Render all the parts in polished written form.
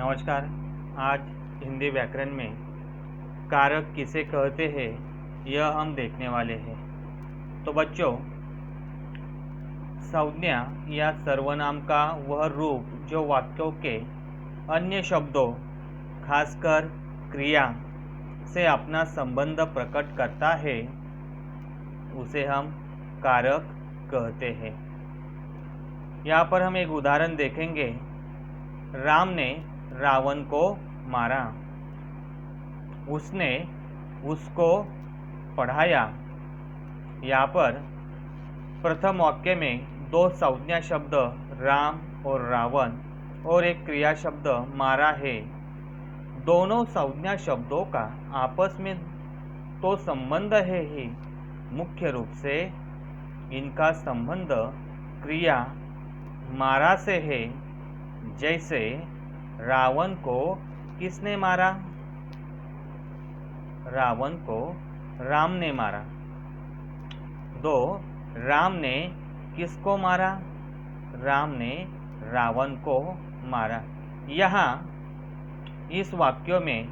नमस्कार। आज हिंदी व्याकरण में कारक किसे कहते हैं यह हम देखने वाले हैं। तो बच्चों, संज्ञा या सर्वनाम का वह रूप जो वाक्यों के अन्य शब्दों, खासकर क्रिया से अपना संबंध प्रकट करता है, उसे हम कारक कहते हैं। यहाँ पर हम एक उदाहरण देखेंगे। राम ने रावण को मारा, उसने उसको पढ़ाया। यहाँ पर प्रथम वाक्य में दो संज्ञा शब्द राम और रावण और एक क्रिया शब्द मारा है। दोनों संज्ञा शब्दों का आपस में तो संबंध है ही, मुख्य रूप से इनका संबंध क्रिया मारा से है। जैसे रावण को किसने मारा? रावण को राम ने मारा। दो, राम ने किसको मारा? राम ने रावण को मारा। यहाँ इस वाक्यों में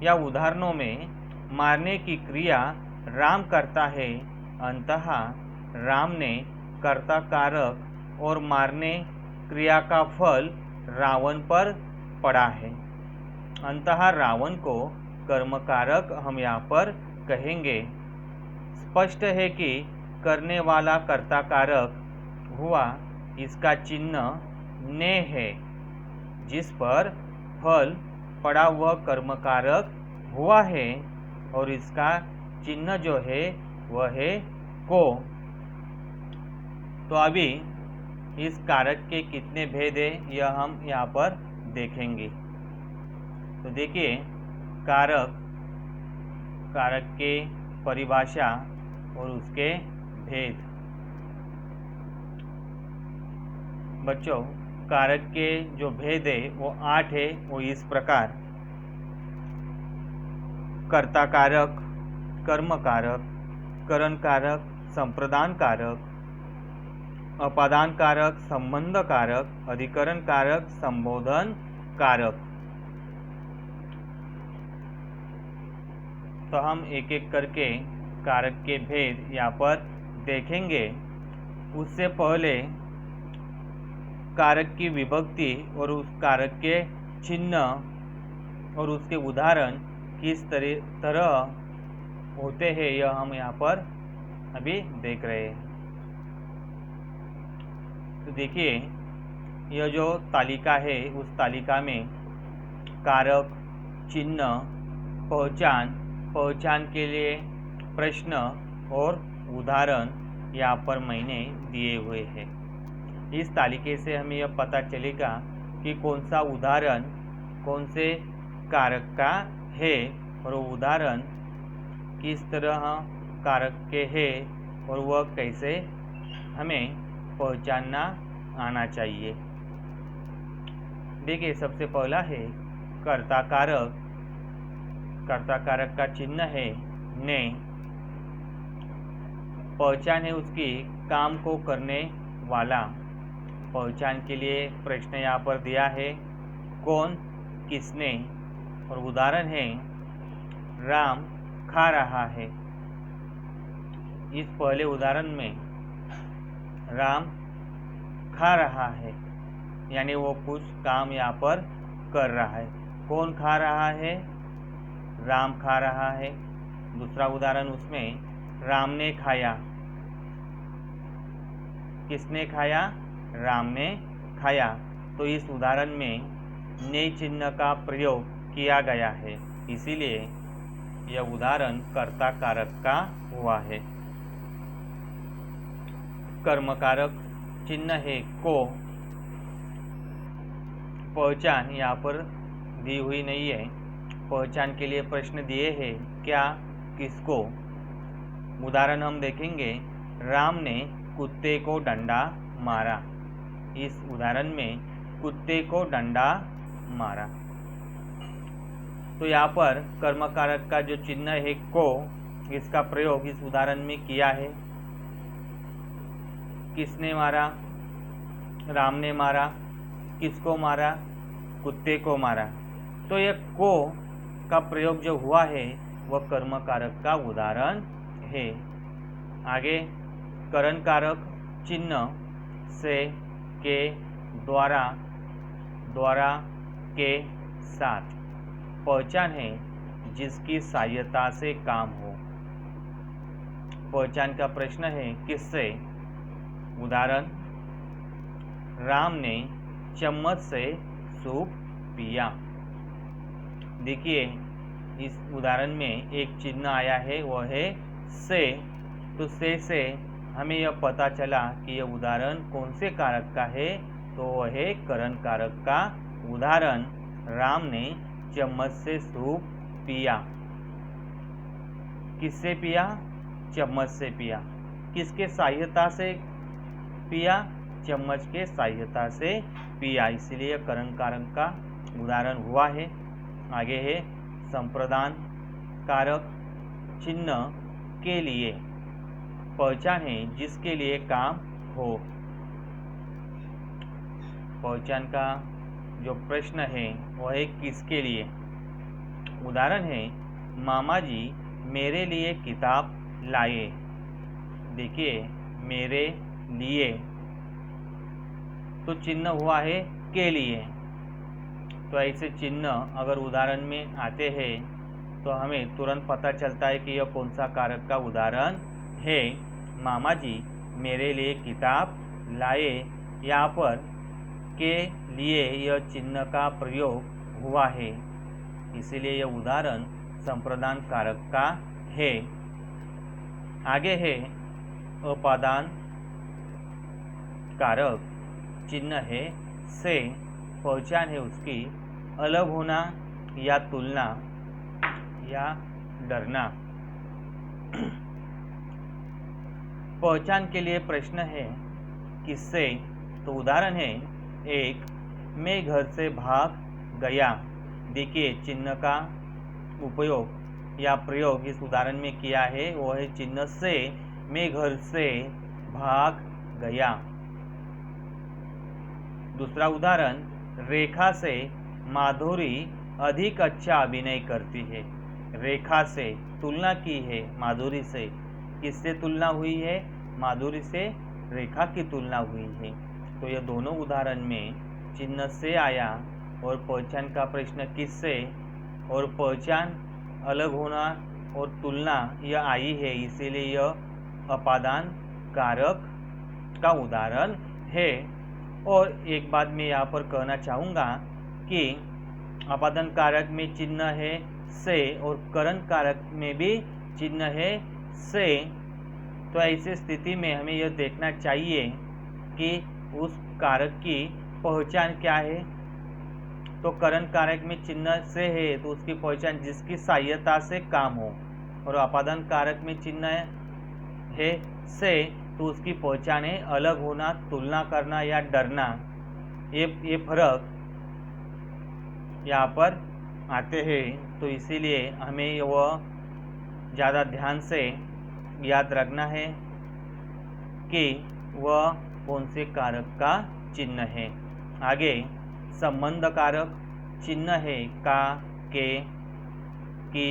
या उदाहरणों में मारने की क्रिया राम करता है, अंततः राम ने कर्ता कारक और मारने क्रिया का फल रावण पर पड़ा है। अंततः रावण को कर्मकारक हम यहाँ पर कहेंगे। स्पष्ट है कि करने वाला कर्ता कारक हुआ, इसका चिन्ह ने है। जिस पर फल पड़ा वह कर्मकारक हुआ है और इसका चिन्ह जो है वह है को। तो अभी इस कारक के कितने भेद है यह हम यहाँ पर देखेंगे। तो देखिए, कारक के परिभाषा और उसके भेद। बच्चों, कारक के जो भेद है वो 8 है। वो इस प्रकार: कर्ता कारक, कर्म कारक, करण कारक, संप्रदान कारक, अपादान कारक, संबंध कारक, अधिकरण कारक, संबोधन कारक। तो हम एक एक करके कारक के भेद यहाँ पर देखेंगे। उससे पहले कारक की विभक्ति और उस कारक के चिन्ह और उसके उदाहरण किस तरह होते हैं यह हम यहाँ पर अभी देख रहे हैं। तो देखिए, यह जो तालिका है उस तालिका में कारक, चिन्ह, पहचान के लिए प्रश्न और उदाहरण यहाँ पर मैंने दिए हुए हैं। इस तालिके से हमें यह पता चलेगा कि कौन सा उदाहरण कौन से कारक का है और वो उदाहरण किस तरह कारक के है और वह कैसे हमें पहचानना आना चाहिए। देखिए, सबसे पहला है कर्ता कारक। कर्ता कारक का चिन्ह है ने। पहचान है उसकी काम को करने वाला। पहचान के लिए प्रश्न यहाँ पर दिया है, कौन, किसने, और उदाहरण है राम खा रहा है। इस पहले उदाहरण में राम खा रहा है, यानी वो कुछ काम यहाँ पर कर रहा है। कौन खा रहा है? राम खा रहा है। दूसरा उदाहरण उसमें राम ने खाया। किसने खाया? राम ने खाया। तो इस उदाहरण में ने चिन्ह का प्रयोग किया गया है, इसीलिए यह उदाहरण कर्ता कारक का हुआ है। कर्म कारक चिन्ह है को। पहचान यहाँ पर दी हुई नहीं है। पहचान के लिए प्रश्न दिए हैं, क्या, किसको। उदाहरण हम देखेंगे, राम ने कुत्ते को डंडा मारा। इस उदाहरण में कुत्ते को डंडा मारा। तो यहाँ पर कर्म कारक का जो चिन्ह है को, इसका प्रयोग इस उदाहरण में किया है। किसने मारा? राम ने मारा। किसको मारा? कुत्ते को मारा। तो यह को का प्रयोग जो हुआ है वह कर्म कारक का उदाहरण है। आगे करण कारक चिन्ह से, के, द्वारा, द्वारा, के, साथ। पहचान है जिसकी सहायता से काम हो। पहचान का प्रश्न है किससे? उदाहरण, राम ने चम्मच से सूप पिया। देखिए इस उदाहरण में एक चिन्ह आया है वह है से। तो से हमें यह पता चला कि यह उदाहरण कौन से कारक का है, तो वह है करण कारक का उदाहरण। राम ने चम्मच से सूप पिया। किससे पिया? चम्मच से पिया। किसके सहायता से पिया? चम्मच के सहायता से पिया, इसलिए करण कारक का उदाहरण हुआ है। आगे है संप्रदान कारक चिन्ह के लिए। पहचान है जिसके लिए काम हो। पहचान का जो प्रश्न है वह है किसके लिए। उदाहरण है, मामा जी मेरे लिए किताब लाए। देखिए मेरे लिए तो चिन्ह हुआ है के लिए। तो ऐसे चिन्ह अगर उदाहरण में आते हैं तो हमें तुरंत पता चलता है कि यह कौन सा कारक का उदाहरण है। मामा जी मेरे लिए किताब लाए। यहाँ पर के लिए यह चिन्ह का प्रयोग हुआ है, इसीलिए यह उदाहरण संप्रदान कारक का है। आगे है अपादान कारक चिन्ह है से। पहचान है उसकी अलग होना या तुलना या डरना। पहचान के लिए प्रश्न है किससे? तो उदाहरण है, एक, मैं घर से भाग गया। देखिए चिन्ह का उपयोग या प्रयोग इस उदाहरण में किया है वह है चिन्ह से। मैं घर से भाग गया। दूसरा उदाहरण, रेखा से माधुरी अधिक अच्छा अभिनय करती है। रेखा से तुलना की है माधुरी से। किससे तुलना हुई है? माधुरी से रेखा की तुलना हुई है। तो यह दोनों उदाहरण में चिन्ह से आया और पहचान का प्रश्न किससे, और पहचान अलग होना और तुलना यह आई है, इसीलिए यह अपादान कारक का उदाहरण है। और एक बात मैं यहाँ पर कहना चाहूँगा कि अपादान कारक में चिन्ह है से और करण कारक में भी चिन्ह है से। तो ऐसी स्थिति में हमें यह देखना चाहिए कि उस कारक की पहचान क्या है। तो करण कारक में चिन्ह से है तो उसकी पहचान जिसकी सहायता से काम हो, और अपादान कारक में चिन्ह है से तो उसकी पहचान है अलग होना, तुलना करना या डरना। ये फर्क यहाँ पर आते हैं। तो इसीलिए हमें वह ज़्यादा ध्यान से याद रखना है कि वह कौन से कारक का चिन्ह है। आगे संबंध कारक चिन्ह है का, के, की,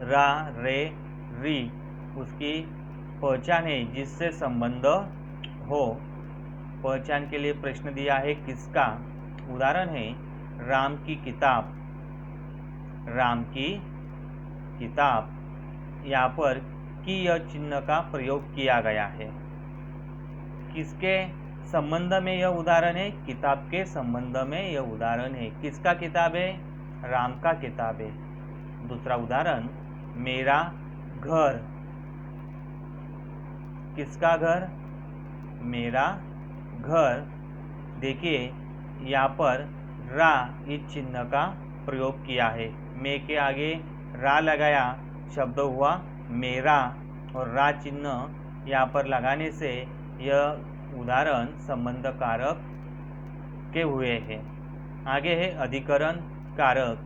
रा, रे, री। उसकी पहचान है जिससे संबंध हो। पहचान के लिए प्रश्न दिया है किसका। उदाहरण है, राम की किताब। राम की किताब, यहाँ पर की यह चिन्ह का प्रयोग किया गया है। किसके संबंध में यह उदाहरण है? किताब के संबंध में यह उदाहरण है। किसका किताब है? राम का किताब है। दूसरा उदाहरण, मेरा घर। किसका घर? मेरा घर। देखिए यहाँ पर रा इस चिन्ह का प्रयोग किया है। मैं के आगे रा लगाया, शब्द हुआ मेरा, और रा चिन्ह यहाँ पर लगाने से यह उदाहरण संबंध कारक के हुए हैं। आगे है अधिकरण कारक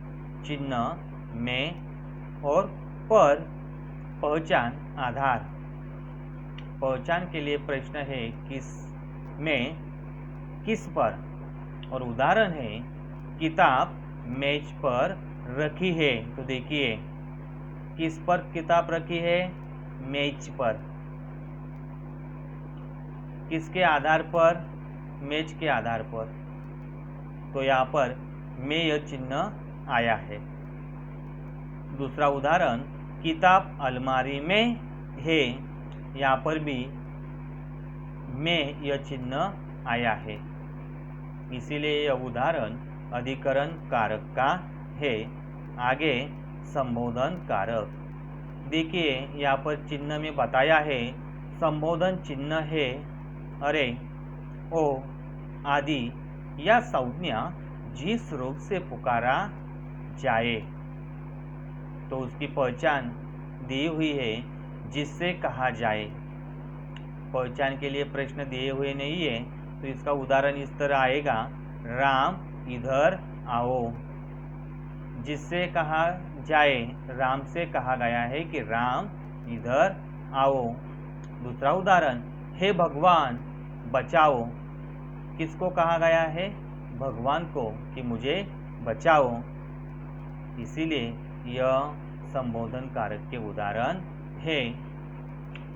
चिन्ह में और पर। पहचान आधार। पहचान के लिए प्रश्न है किस में, किस पर, और उदाहरण है किताब मेज पर रखी है। तो देखिए किस पर किताब रखी है? मेज पर। किसके आधार पर? मेज के आधार पर। तो यहाँ पर में यह चिन्ह आया है। दूसरा उदाहरण, किताब अलमारी में है। यहाँ पर भी में यह चिन्ह आया है, इसीलिए यह उदाहरण अधिकरण कारक का है। आगे संबोधन कारक। देखिए यहाँ पर चिन्ह में बताया है, संबोधन चिन्ह है अरे, ओ आदि या संज्ञा जिस रूप से पुकारा जाए तो उसकी पहचान दी हुई है, जिससे कहा जाए। पहचान के लिए प्रश्न दिए हुए नहीं है, तो इसका उदाहरण इस तरह आएगा, राम इधर आओ। जिससे कहा जाए, राम से कहा गया है कि राम इधर आओ। दूसरा उदाहरण, हे भगवान बचाओ। किसको कहा गया है? भगवान को, कि मुझे बचाओ। इसीलिए यह संबोधन कारक के उदाहरण है।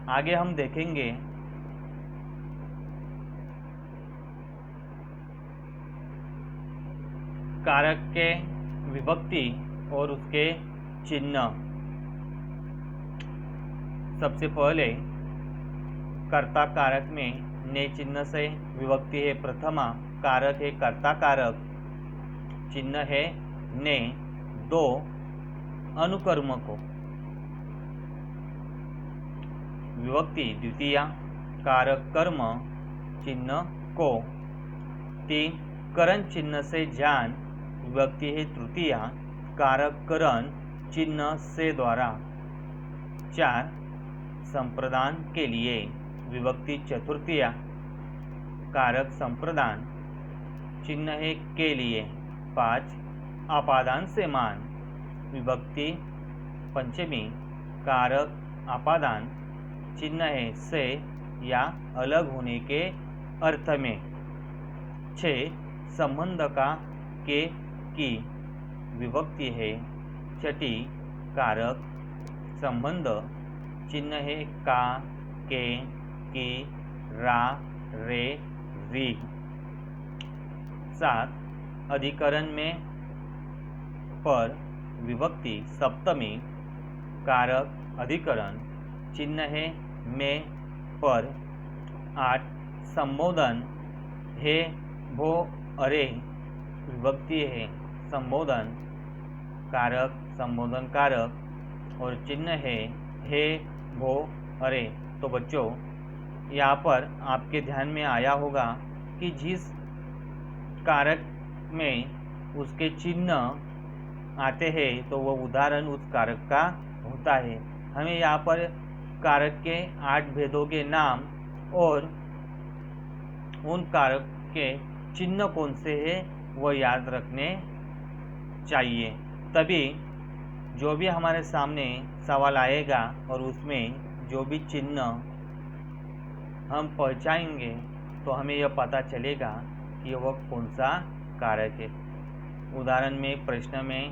आगे हम देखेंगे कारक के विभक्ति और उसके चिन्ह। सबसे पहले कर्ता कारक में ने चिन्ह से विभक्ति है प्रथमा, कारक है कर्ता कारक, चिन्ह है ने। दो अनुकर्म को विभक्ति द्वितीया, कारक कर्म चिन्ह को। तीन करण चिन्ह से जान, विभक्ति है तृतीया, कारक करण चिन्ह से द्वारा। चार संप्रदान के लिए, विभक्ति चतुर्थीया, कारक संप्रदान चिन्ह है के लिए। पाँच आपादान से मान, विभक्ति पंचमी, कारक आपादान चिन्ह है से या अलग होने के अर्थ में। 6 संबंध का के की, विभक्ति है छठी, कारक संबंध चिन्ह है का, के, की, रा, रे, री। 7 अधिकरण में पर, विभक्ति सप्तमी, कारक अधिकरण चिन्ह है में पर। 8 संबोधन हे भो अरे, विभक्ति है संबोधन, कारक संबोधन कारक और चिन्ह है हे भो अरे। तो बच्चों यहाँ पर आपके ध्यान में आया होगा कि जिस कारक में उसके चिन्ह आते हैं तो वह उदाहरण उस कारक का होता है। हमें यहाँ पर कारक के 8 भेदों के नाम और उन कारक के चिन्ह कौन से हैं वो याद रखने चाहिए, तभी जो भी हमारे सामने सवाल आएगा और उसमें जो भी चिन्ह हम पहचानेंगे तो हमें यह पता चलेगा कि वह कौन सा कारक है। उदाहरण में प्रश्न में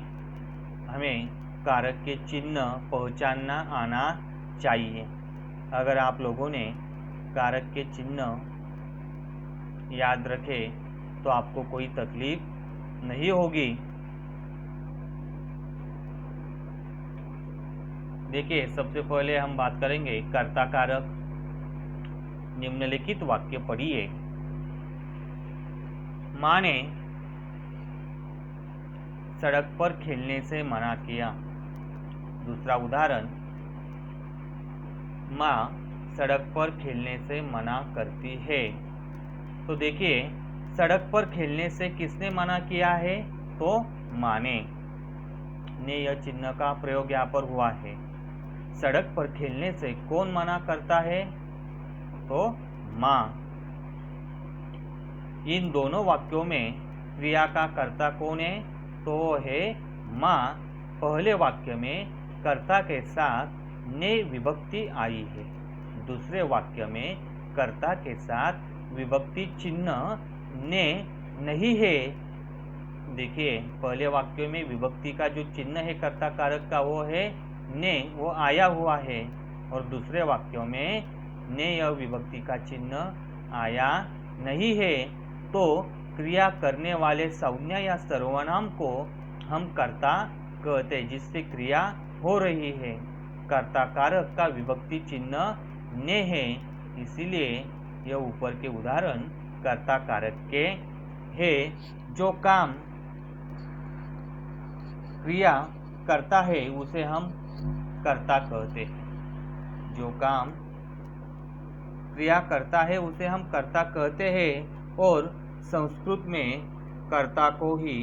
हमें कारक के चिन्ह पहचानना आना चाहिए। अगर आप लोगों ने कारक के चिन्ह याद रखे तो आपको कोई तकलीफ नहीं होगी। देखिए सबसे पहले हम बात करेंगे कर्ता कारक। निम्नलिखित वाक्य पढ़िए। माँ ने सड़क पर खेलने से मना किया। दूसरा उदाहरण, माँ सड़क पर खेलने से मना करती है। तो देखिए सड़क पर खेलने से किसने मना किया है? तो माँ ने यह चिन्ह का प्रयोग यहाँ पर हुआ है। सड़क पर खेलने से कौन मना करता है? तो माँ। इन दोनों वाक्यों में क्रिया का कर्ता कौन है? तो है माँ। पहले वाक्य में कर्ता के साथ ने विभक्ति आई है, दूसरे वाक्य में कर्ता के साथ विभक्ति चिन्ह ने नहीं है। देखिए, पहले वाक्य में विभक्ति का जो चिन्ह है कर्ता कारक का वो है ने, वो आया हुआ है, और दूसरे वाक्यों में ने यह विभक्ति का चिन्ह आया नहीं है। तो क्रिया करने वाले संज्ञा या सर्वनाम को हम कर्ता कहते हैं, जिससे क्रिया हो रही है। कर्ता कारक का विभक्ति चिन्ह ने है, इसीलिए यह ऊपर के उदाहरण कर्ता कारक के है। जो काम क्रिया करता है उसे हम कर्ता कहते हैं। जो काम क्रिया करता है उसे हम कर्ता कहते हैं, और संस्कृत में कर्ता को ही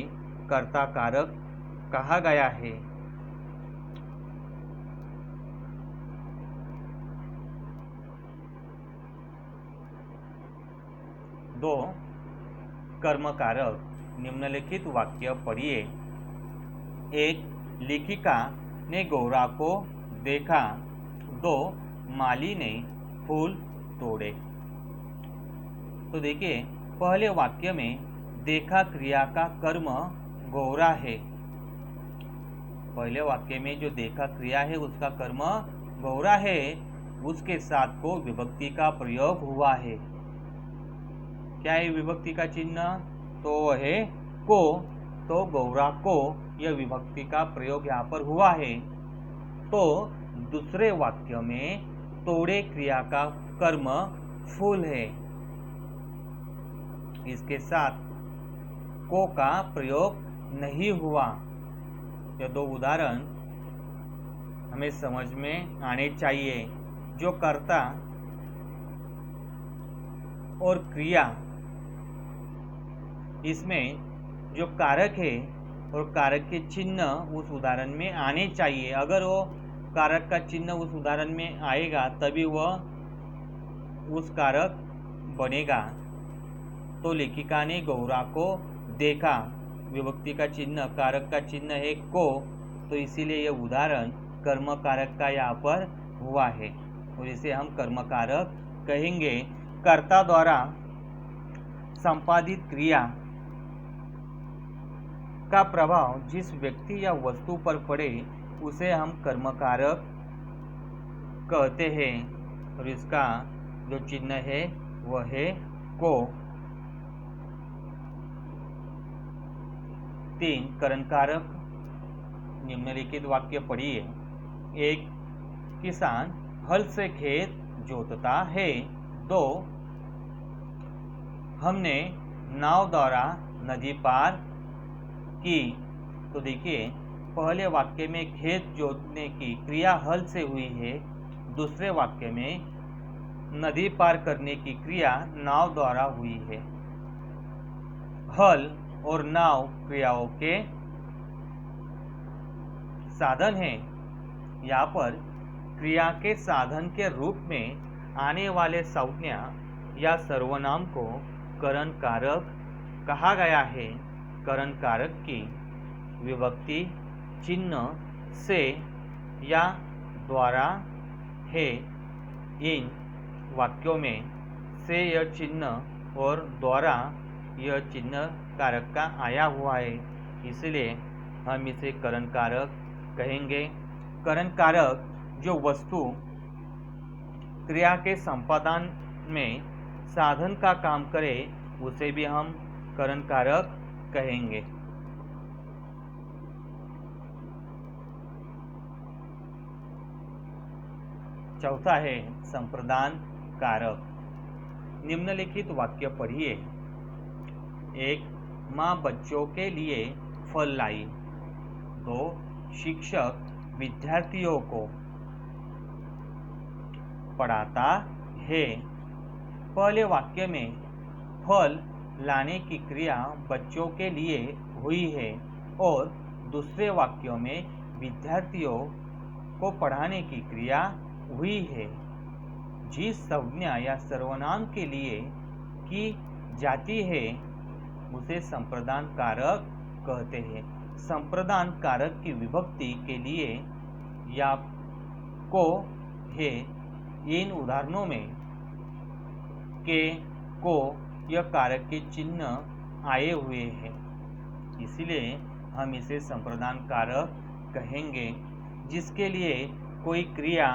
कर्ता कारक कहा गया है। दो, कर्मकारक। निम्नलिखित वाक्य पढ़िए। एक, लेखिका ने गौरा को देखा। 2, माली ने फूल तोड़े। तो देखिए, पहले वाक्य में देखा क्रिया का कर्म गौरा है। पहले वाक्य में जो देखा क्रिया है उसका कर्म गौरा है, उसके साथ को विभक्ति का प्रयोग हुआ है। क्या है विभक्ति का चिन्ह? तो है को, तो गौरा को यह विभक्ति का प्रयोग यहाँ पर हुआ है। तो दूसरे वाक्य में तोड़े क्रिया का कर्म फूल है, इसके साथ को का प्रयोग नहीं हुआ। यह दो उदाहरण हमें समझ में आने चाहिए। जो कर्ता और क्रिया, इसमें जो कारक है और कारक के चिन्ह उस उदाहरण में आने चाहिए। अगर वो कारक का चिन्ह उस उदाहरण में आएगा तभी वह उस कारक बनेगा। तो लेखिका ने गौरा को देखा, विभक्ति का चिन्ह कारक का चिन्ह है को, तो इसीलिए यह उदाहरण कर्म कारक का यहाँ पर हुआ है, और इसे हम कर्म कारक कहेंगे। कर्ता द्वारा संपादित क्रिया का प्रभाव जिस व्यक्ति या वस्तु पर पड़े उसे हम कर्मकारक कहते हैं, और इसका जो चिन्ह है वह है को। 3, करणकारक। निम्नलिखित वाक्य पढ़िए। 1, किसान हल से खेत जोतता है। 2, हमने नाव द्वारा नदी पार की। तो देखिए, पहले वाक्य में खेत जोतने की क्रिया हल से हुई है, दूसरे वाक्य में नदी पार करने की क्रिया नाव द्वारा हुई है। हल और नाव क्रियाओं के साधन हैं। यहाँ पर क्रिया के साधन के रूप में आने वाले संज्ञा या सर्वनाम को करण कारक कहा गया है। करण कारक की विभक्ति चिन्ह से या द्वारा है। इन वाक्यों में से यह चिन्ह और द्वारा यह चिन्ह कारक का आया हुआ है, इसलिए हम इसे करण कारक कहेंगे। करण कारक जो वस्तु क्रिया के संपादन में साधन का काम करे उसे भी हम करण कारक कहेंगे। चौथा है संप्रदान कारक। निम्नलिखित वाक्य पढ़िए। 1, माँ बच्चों के लिए फल लाई। 2, शिक्षक विद्यार्थियों को पढ़ाता है। पहले वाक्य में फल लाने की क्रिया बच्चों के लिए हुई है, और दूसरे वाक्यों में विद्यार्थियों को पढ़ाने की क्रिया हुई है। जिस संज्ञा या सर्वनाम के लिए की जाती है उसे संप्रदान कारक कहते हैं। संप्रदान कारक की विभक्ति के लिए या को है। इन उदाहरणों में के को यह कारक के चिन्ह आए हुए हैं। इसीलिए हम इसे संप्रदान कारक कहेंगे। जिसके लिए कोई क्रिया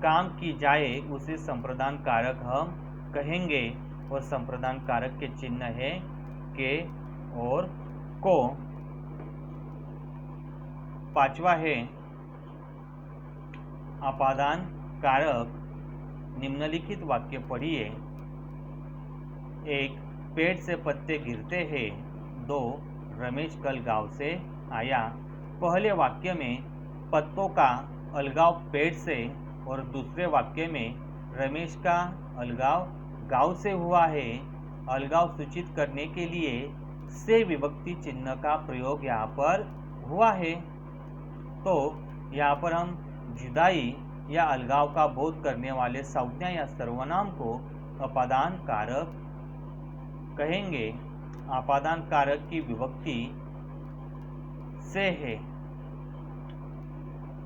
काम की जाए उसे संप्रदान कारक हम कहेंगे। और संप्रदान कारक के चिन्ह है के और को। पांचवा है अपादान कारक। निम्नलिखित वाक्य पढ़िए। 1. पेड़ से पत्ते गिरते हैं। 2. रमेश कल गांव से आया। पहले वाक्य में पत्तों का अलगाव पेड़ से और दूसरे वाक्य में रमेश का अलगाव गांव से हुआ है। अलगाव सूचित करने के लिए से विभक्ति चिन्ह का प्रयोग यहाँ पर हुआ है। तो यहाँ पर हम जुदाई या अलगाव का बोध करने वाले संज्ञा या सर्वनाम को अपादान कारक कहेंगे। अपादान कारक की विभक्ति से है।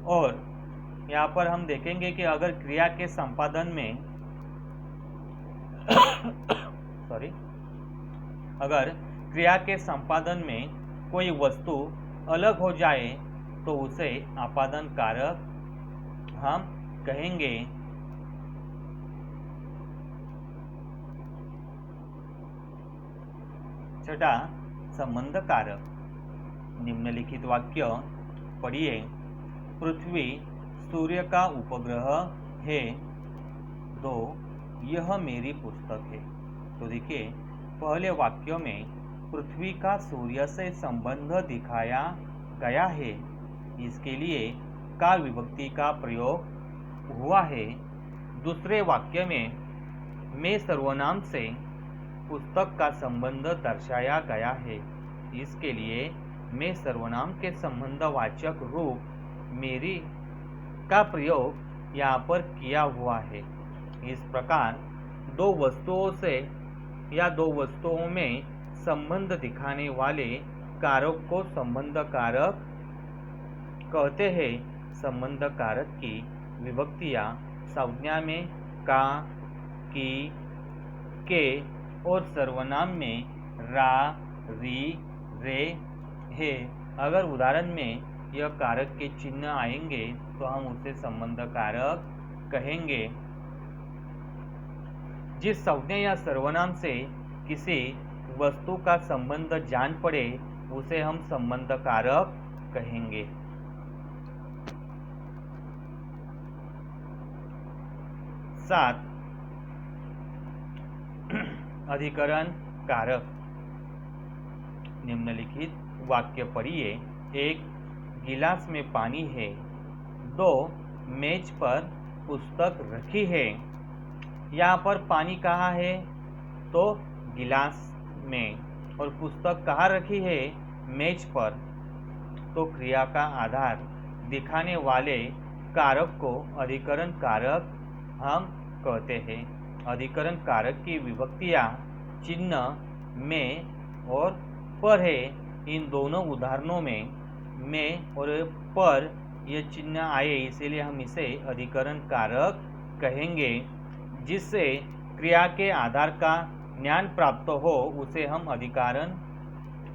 और यहाँ पर हम देखेंगे कि अगर क्रिया के संपादन में अगर क्रिया के संपादन में कोई वस्तु अलग हो जाए तो उसे अपादान कारक हम कहेंगे। छठा संबंध कारक। निम्नलिखित वाक्य पढ़िए। पृथ्वी सूर्य का उपग्रह है। 2. यह मेरी पुस्तक है। तो देखिए पहले वाक्य में पृथ्वी का सूर्य से संबंध दिखाया गया है। इसके लिए का विभक्ति का प्रयोग हुआ है। दूसरे वाक्य में मैं सर्वनाम से पुस्तक का संबंध दर्शाया गया है। इसके लिए मैं सर्वनाम के संबंधवाचक रूप मेरी का प्रयोग यहाँ पर किया हुआ है। इस प्रकार दो वस्तुओं से या दो वस्तुओं में संबंध दिखाने वाले कारक को संबंध कारक कहते हैं। संबंध कारक की विभक्तियाँ संज्ञा में का, की, के और सर्वनाम में रा, री, रे है। अगर उदाहरण में यह कारक के चिन्ह आएंगे तो हम उसे संबंध कारक कहेंगे। जिस संज्ञा या सर्वनाम से किसी वस्तु का संबंध जान पड़े उसे हम संबंध कारक कहेंगे। 7. अधिकरण कारक। निम्नलिखित वाक्य पढ़िए। 1. गिलास में पानी है। 2. मेज पर पुस्तक रखी है। यहाँ पर पानी कहाँ है तो गिलास में, और पुस्तक कहाँ रखी है मेज पर। तो क्रिया का आधार दिखाने वाले कारक को अधिकरण कारक हम कहते हैं। अधिकरण कारक की विभक्तियाँ चिन्ह में और पर है। इन दोनों उदाहरणों में और पर यह चिन्ह आए इसीलिए हम इसे अधिकरण कारक कहेंगे। जिससे क्रिया के आधार का ज्ञान प्राप्त हो उसे हम अधिकरण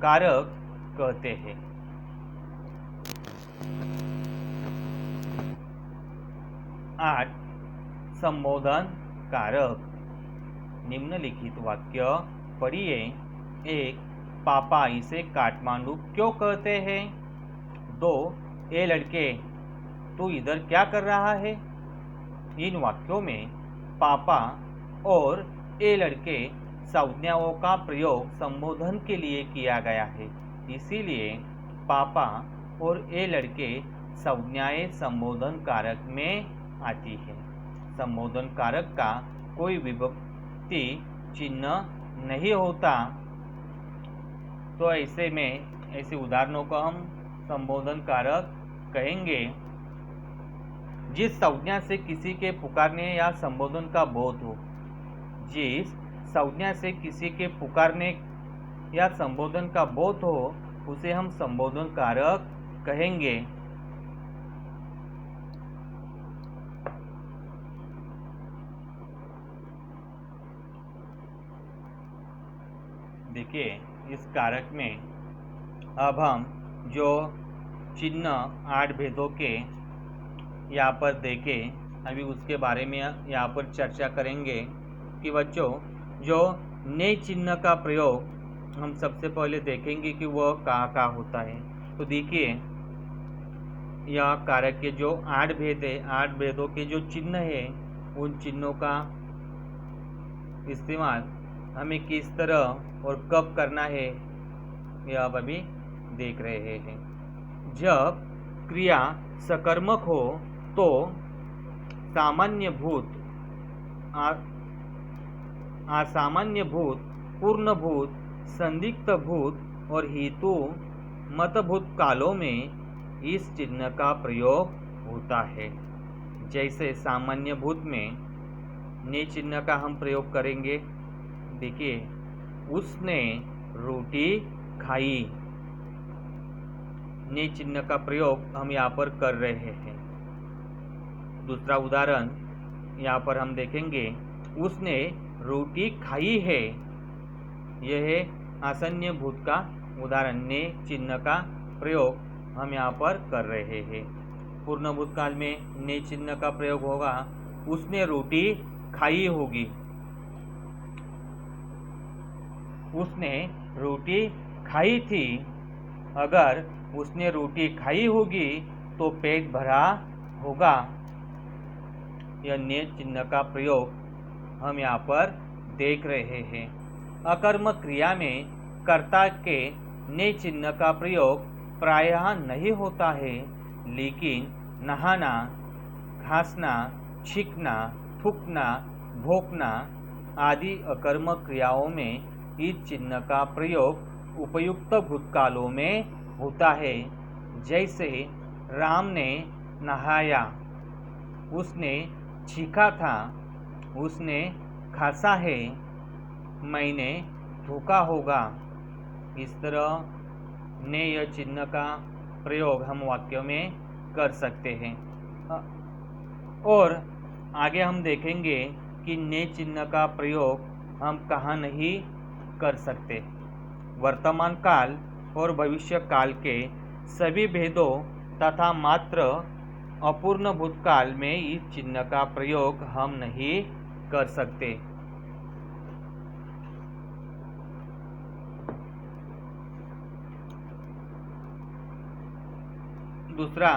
कारक कहते हैं। 8. संबोधन कारक। निम्नलिखित वाक्य पढ़िए। 1. पापा इसे काठमांडू क्यों कहते हैं। 2. ए लड़के तू इधर क्या कर रहा है। इन वाक्यों में पापा और ए लड़के संज्ञाओं का प्रयोग संबोधन के लिए किया गया है। इसीलिए पापा और ए लड़के संज्ञाएं संबोधन कारक में आती है। संबोधन कारक का कोई विभक्ति चिन्ह नहीं होता। तो ऐसे उदाहरणों को हम संबोधन कारक कहेंगे। जिस संज्ञा से किसी के पुकारने या संबोधन का बोध हो। जिस संज्ञा से किसी के पुकारने या संबोधन का बोध हो उसे हम संबोधन कारक कहेंगे। देखिए इस कारक में अब हम जो चिन्ह 8 भेदों के यहाँ पर देखें, अभी उसके बारे में यहाँ पर चर्चा करेंगे कि बच्चों जो नए चिन्ह का प्रयोग हम सबसे पहले देखेंगे कि वह कहाँ होता है। तो देखिए, यह कारक के जो 8 भेद है, 8 भेदों के जो चिन्ह है, उन चिन्हों का इस्तेमाल हमें किस तरह और कब करना है, यह अब अभी देख रहे हैं। जब क्रिया सकर्मक हो तो सामान्य भूत, असामान्य भूत, पूर्ण भूत, संदिग्ध भूत और हेतु मतभूत कालों में इस चिन्ह का प्रयोग होता है। जैसे सामान्य भूत में ने चिन्ह का हम प्रयोग करेंगे। देखिए, उसने रोटी खाई, ने चिन्ह का प्रयोग हम यहाँ पर कर रहे हैं। दूसरा उदाहरण यहाँ पर हम देखेंगे, उसने रोटी खाई है। यह है आसन्न भूत का उदाहरण, ने चिन्ह का प्रयोग हम यहाँ पर कर रहे हैं। पूर्ण भूतकाल में ने चिन्ह का प्रयोग होगा, उसने रोटी खाई होगी। उसने रोटी खाई थी। अगर उसने रोटी खाई होगी तो पेट भरा होगा। यह ने चिन्ह का प्रयोग हम यहाँ पर देख रहे हैं। अकर्मक क्रिया में कर्ता के ने चिन्ह का प्रयोग प्रायः नहीं होता है, लेकिन नहाना, घासना, छींकना, थूकना, भोंकना आदि अकर्मक क्रियाओं में इस चिन्ह का प्रयोग उपयुक्त भूतकालों में होता है। जैसे राम ने नहाया, उसने छींका था, उसने खासा है, मैंने थूका होगा। इस तरह ने यह चिन्ह का प्रयोग हम वाक्यों में कर सकते हैं। और आगे हम देखेंगे कि ने चिन्ह का प्रयोग हम कहाँ नहीं कर सकते। वर्तमान काल और भविष्य काल के सभी भेदों तथा मात्र अपूर्ण भूतकाल में इस चिन्ह का प्रयोग हम नहीं कर सकते। दूसरा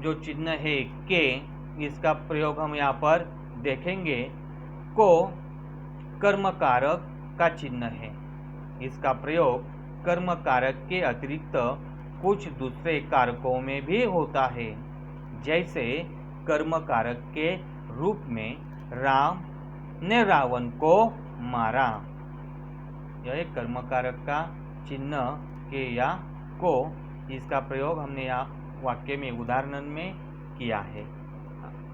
जो चिन्ह है के, इसका प्रयोग हम यहाँ पर देखेंगे। को कर्म कारक का चिन्ह है। इसका प्रयोग कर्म कारक के अतिरिक्त कुछ दूसरे कारकों में भी होता है। जैसे कर्म कारक के रूप में राम ने रावण को मारा। यह कर्म कारक का चिन्ह के या को, इसका प्रयोग हमने यहाँ वाक्य में उदाहरण में किया है।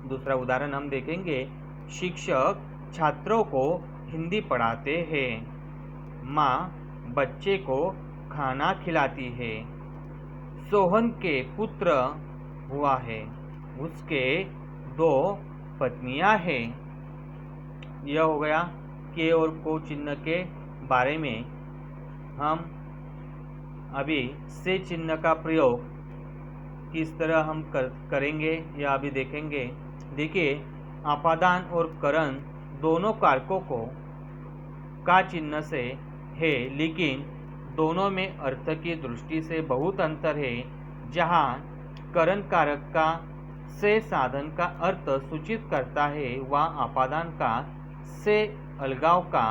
दूसरा उदाहरण हम देखेंगे, शिक्षक छात्रों को हिंदी पढ़ाते हैं। माँ बच्चे को खाना खिलाती है। सोहन के पुत्र हुआ है, उसके 2 पत्नियां हैं। यह हो गया के और को चिन्ह के बारे में। हम अभी से चिन्ह का प्रयोग किस तरह हम करेंगे यह अभी देखेंगे। देखिए, अपादान और करण दोनों कारकों को का चिन्ह से है, लेकिन दोनों में अर्थ की दृष्टि से बहुत अंतर है। जहाँ करण कारक का से साधन का अर्थ सूचित करता है, वह अपादान का से अलगाव का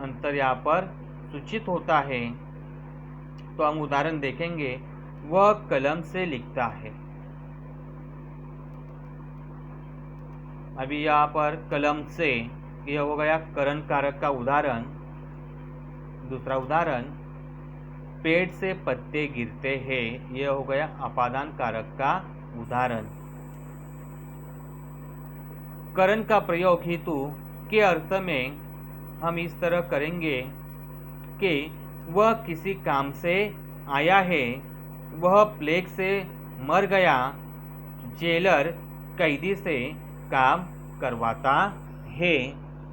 अंतर यहाँ पर सूचित होता है। तो हम उदाहरण देखेंगे, वह कलम से लिखता है। अभी यहाँ पर कलम से, यह हो गया करण कारक का उदाहरण। दूसरा उदाहरण, पेड़ से पत्ते गिरते हैं। यह हो गया अपादान कारक का उदाहरण। करण का प्रयोग हेतु के अर्थ में हम इस तरह करेंगे कि वह किसी काम से आया है, वह प्लेग से मर गया, जेलर कैदी से काम करवाता है।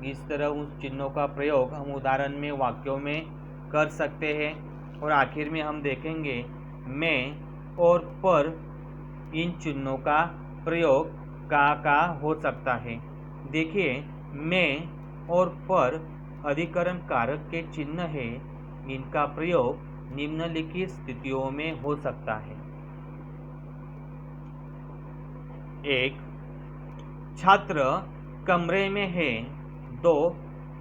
इस तरह उस चिन्हों का प्रयोग हम उदाहरण में वाक्यों में कर सकते हैं। और आखिर में हम देखेंगे में और पर इन चिन्हों का प्रयोग का हो सकता है। देखिए, में और पर अधिकरण कारक के चिन्ह है। इनका प्रयोग निम्नलिखित स्थितियों में हो सकता है। 1. छात्र कमरे में है। 2.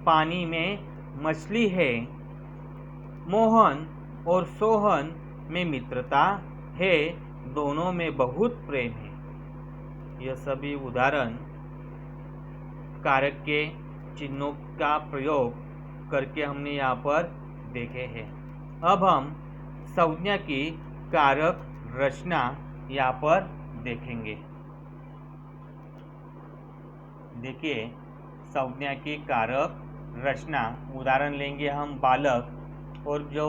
पानी में मछली है। मोहन और सोहन में मित्रता है। दोनों में बहुत प्रेम है। यह सभी उदाहरण कारक के चिन्हों का प्रयोग करके हमने यहाँ पर देखे हैं। अब हम संज्ञा की कारक रचना यहाँ पर देखेंगे। देखिए, संज्ञा की कारक रचना उदाहरण लेंगे हम बालक, और जो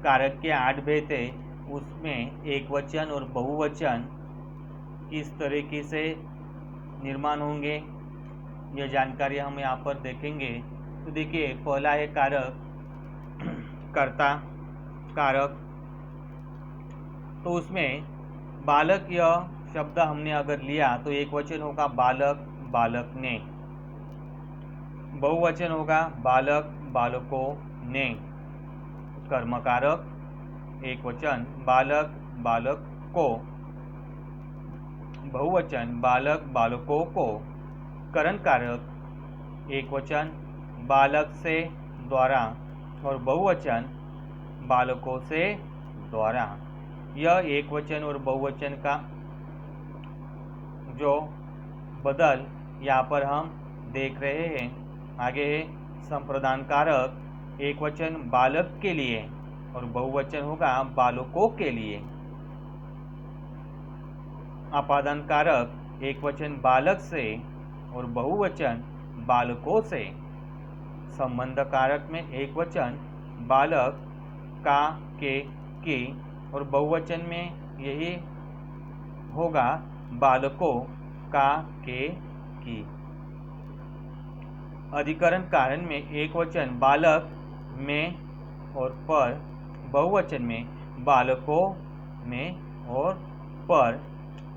कारक के 8 भेद थे उसमें एकवचन और बहुवचन किस तरीके से निर्माण होंगे, यह जानकारी हम यहाँ पर देखेंगे। तो देखिए, पहला है कारक कर्ता कारक। तो उसमें बालक यह शब्द हमने अगर लिया तो एक वचन होगा बालक बालक ने, बहुवचन होगा बालक बालकों ने। कर्मकारक एक वचन बालक बालक को, बहुवचन बालक बालकों को। करण कारक एक वचन बालक से द्वारा और बहुवचन बालकों से द्वारा। यह एक वचन और बहुवचन का जो बदल यहाँ पर हम देख रहे हैं। आगे है संप्रदान कारक एक वचन बालक के लिए और बहुवचन होगा बालकों के लिए। अपादान कारक एक वचन बालक से और बहुवचन बालकों से। संबंध कारक में एक वचन बालक का के की और बहुवचन में यही होगा बालकों का के की। अधिकरण कारण में एक वचन बालक में और पर, बहुवचन में बालकों में और पर।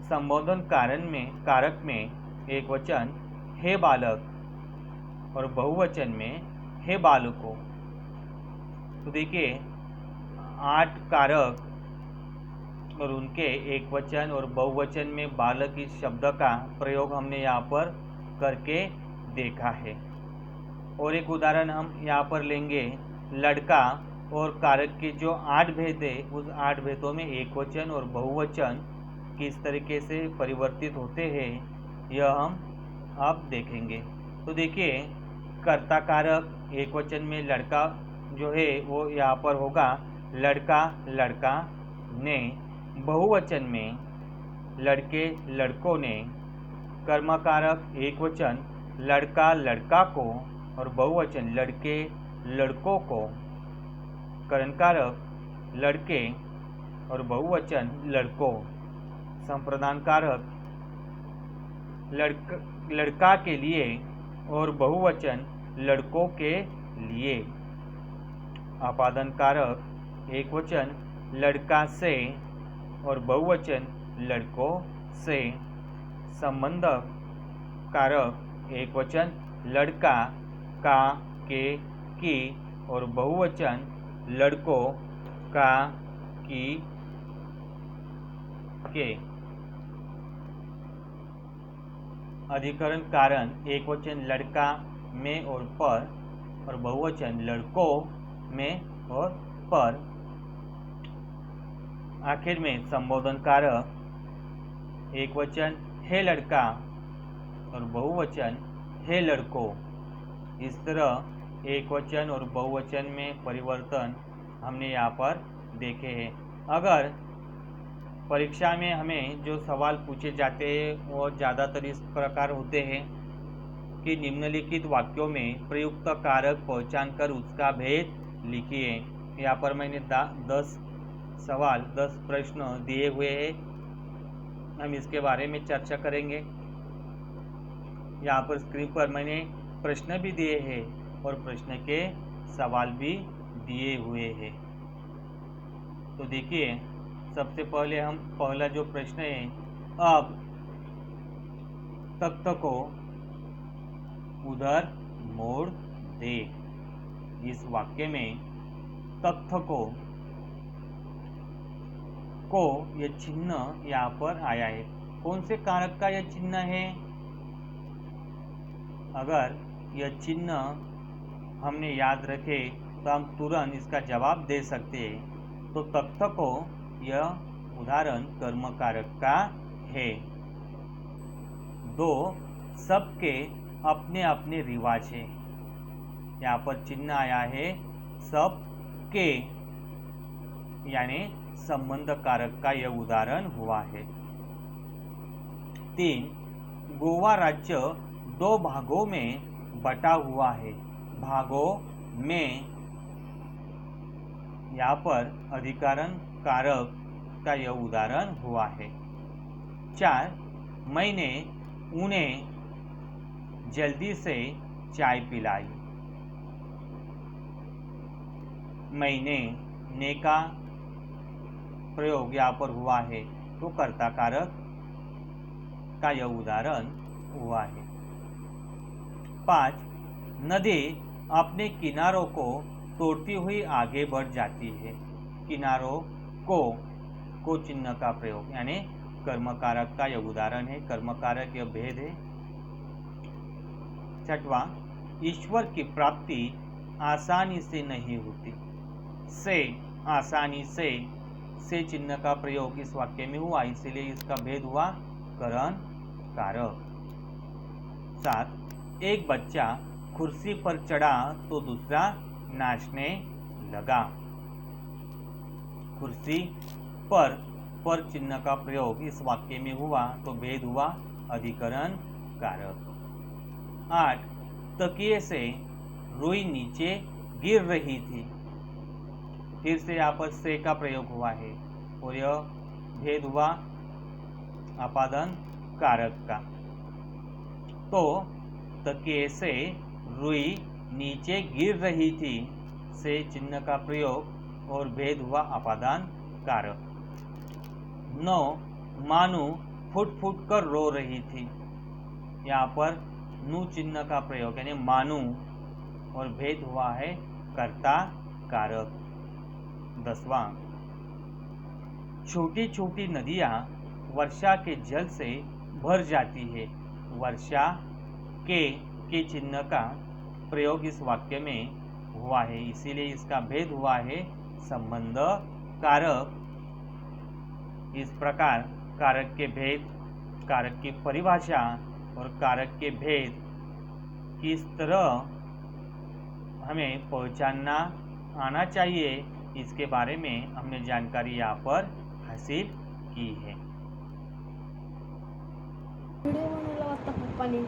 संबोधन कारण में कारक में एक वचन हे बालक और बहुवचन में हे बालकों। तो देखिए, 8 कारक और उनके एक वचन और बहुवचन में बालक इस शब्द का प्रयोग हमने यहाँ पर करके देखा है। और एक उदाहरण हम यहाँ पर लेंगे लड़का, और कारक के जो 8 भेद है उस 8 भेदों में एक वचन और बहुवचन किस तरीके से परिवर्तित होते हैं यह हम अब देखेंगे। तो देखिए, कर्ता कारक एक वचन में लड़का जो है वो यहाँ पर होगा लड़का लड़का ने। बहुवचन में लड़के लड़कों ने। कर्म कारक एक वचन लड़का लड़का को और बहुवचन लड़के लड़कों को। करण कारक लड़के और बहुवचन लड़कों। संप्रदान कारक लड़का के लिए और बहुवचन लड़कों के लिए। आपादन कारक एक वचन लड़का से और बहुवचन लड़कों से। संबंध कारक एक वचन लड़का का के की और बहुवचन लड़कों का की के। अधिकरण कारण एक वचन लड़का में और पर और बहुवचन लड़कों में और पर। आखिर में संबोधन कारक एक वचन हे लड़का और बहुवचन हे लड़कों। इस तरह एक वचन और बहुवचन में परिवर्तन हमने यहाँ पर देखे हैं। अगर परीक्षा में हमें जो सवाल पूछे जाते हैं वो ज़्यादातर इस प्रकार होते हैं कि निम्नलिखित वाक्यों में प्रयुक्त कारक पहचान कर उसका भेद लिखिए। यहाँ पर मैंने 10 सवाल 10 प्रश्न दिए हुए हैं, हम इसके बारे में चर्चा करेंगे। यहाँ पर स्क्रीन पर मैंने प्रश्न भी दिए हैं और प्रश्न के सवाल भी दिए हुए हैं। तो देखिए सबसे पहले हम पहला जो प्रश्न है, अब तख्त को उधर मोड़ दे। इस वाक्य में तख्त को यह चिन्ह यहाँ पर आया है। कौन से कारक का यह चिन्ह है? अगर यह चिन्ह हमने याद रखे तो हम तुरंत इसका जवाब दे सकते हैं। तो तख्त को यह उदाहरण कर्म कारक का है। 2 सबके अपने अपने रिवाज है। यहाँ पर चिन्ह आया है सबके, यानी संबंध कारक का यह उदाहरण हुआ है। 3 गोवा राज्य 2 भागों में बटा हुआ है। भागों में, यहाँ पर अधिकरण कारक का यह उदाहरण हुआ है। 4 मैंने उन्हें जल्दी से चाय पिलाई। मैंने ने का प्रयोग यहाँ पर हुआ है, तो कर्ता कारक का यह उदाहरण हुआ है। 5 नदी अपने किनारों को तोड़ती हुई आगे बढ़ जाती है। किनारों को चिन्ह का प्रयोग, यानी कर्म कारक का यह उदाहरण है। कर्म कारक यह भेद है। 6वां ईश्वर की प्राप्ति आसानी से नहीं होती। से आसानी से चिन्ह का प्रयोग इस वाक्य में हुआ, इसलिए इसका भेद हुआ करण कारक। 7 एक बच्चा कुर्सी पर चढ़ा तो दूसरा नाचने लगा। कुर्सी पर चिन्ह का प्रयोग इस वाक्य में हुआ, तो भेद हुआ अधिकरण कारक। 8 तकिए से रुई नीचे गिर रही थी। फिर से यहाँ पर से का प्रयोग हुआ है और यह भेद हुआ अपादान कारक का। तो तकिए से रुई नीचे गिर रही थी से चिन्ह का प्रयोग और भेद हुआ अपादान कारक। 9 मानू फुट फुट कर रो रही थी। यहाँ पर नु चिन्ह का प्रयोग, यानी मानू, और भेद हुआ है कर्ता कारक। 10वां छोटी छोटी नदियाँ वर्षा के जल से भर जाती है। वर्षा के चिन्ह का प्रयोग इस वाक्य में हुआ है, इसीलिए इसका भेद हुआ है संबंध कारक। इस प्रकार कारक के भेद, कारक की परिभाषा और कारक के भेद किस तरह हमें पहचानना आना चाहिए, इसके बारे में हमने जानकारी यहाँ पर हासिल की है। व्हिडिओ बनवला होता पप्पाने।